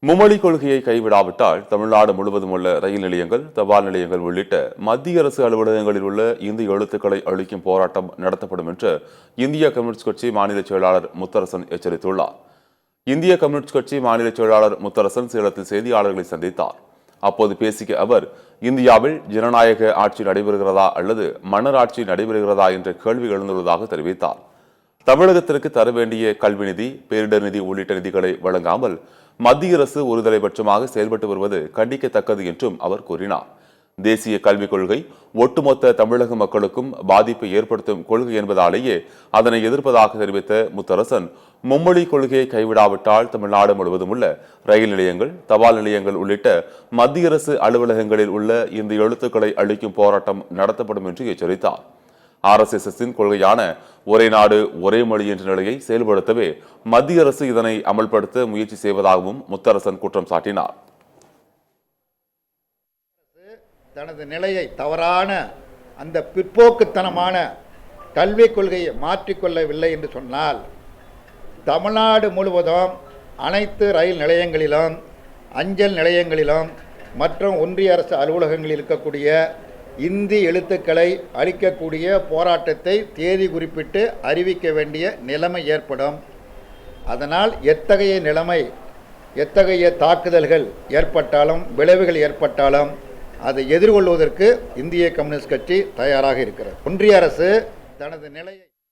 மும்மொழி கொள்கையை கைவிடாவிட்டால் தமிழ்நாடு முழுவதும் உள்ள ரயில் நிலையங்கள், தபால் நிலையங்கள் உள்ளிட்ட மத்திய அரசு அலுவலகங்களில் உள்ள இந்திய எழுத்துக்களை அழிக்கும் போராட்டம் நடத்தப்படும் என்று இந்திய கம்யூனிஸ்ட் கட்சி மாநில செயலாளர் முத்தரசன் எச்சரித்துள்ளார். இந்திய கம்யூனிஸ்ட் கட்சி மாநில செயலாளர் முத்தரசன் சேலத்தில் செய்தியாளர்களை சந்தித்தார். அப்போது பேசிய அவர், இந்தியாவில் ஜனநாயக ஆட்சி நடைபெறுகிறதா அல்லது மன்னர் ஆட்சி நடைபெறுகிறதா என்ற கேள்வி எழுந்துள்ளதாக தெரிவித்தார். தமிழகத்திற்கு தர வேண்டிய கல்வி நிதி, பேரிடர் நிதி உள்ளிட்ட நிதிகளை வழங்காமல் மத்திய அரசு ஒருதலைபட்சமாக செயல்பட்டு வருவது கண்டிக்கத்தக்கது என்றும் அவர் கூறினார். தேசிய கல்விக் கொள்கை ஒட்டுமொத்த தமிழக மக்களுக்கும் பாதிப்பை ஏற்படுத்தும் கொள்கை என்பதாலேயே அதனை எதிர்ப்பதாக தெரிவித்த முத்தரசன், மும்மொழி கொள்கையை கைவிடாவிட்டால் தமிழ்நாடு முழுவதும் உள்ள ரயில் நிலையங்கள், தபால் நிலையங்கள் உள்ளிட்ட மத்திய அரசு அலுவலகங்களில் உள்ள இந்த எழுத்துக்களை அழிக்கும் போராட்டம் நடத்தப்படும் என்று எச்சரித்தார். RSSின் கொள்கையான ஒரே நாடு ஒரே மொழி என்ற நிலையை செயல்படுத்தவே மத்திய அரசு இதனை அமல்படுத்த முயற்சி செய்வதாகவும் முத்தரசன் குற்றம் சாட்டினார். தனது நிலையை தவறான அந்த பிற்போக்குத்தனமான கல்விக் கொள்கையை மாற்றிக்கொள்ளவில்லை என்று சொன்னால், தமிழ்நாடு முழுவதும் அனைத்து ரயில் நிலையங்களிலும், அஞ்சல் நிலையங்களிலும் மற்றும் ஒன்றிய அரசு அலுவலகங்களில் இருக்கக்கூடிய இந்தி எழுத்துக்களை அளிக்கக்கூடிய போராட்டத்தை தேதி குறிப்பிட்டு அறிவிக்க வேண்டிய நிலைமை ஏற்படும். அதனால் எத்தகைய தாக்குதல்கள் ஏற்பட்டாலும், விளைவுகள் ஏற்பட்டாலும் அதை எதிர்கொள்வதற்கு இந்திய கம்யூனிஸ்ட் கட்சி தயாராக இருக்கிறது. ஒன்றிய அரசு தனது நிலையை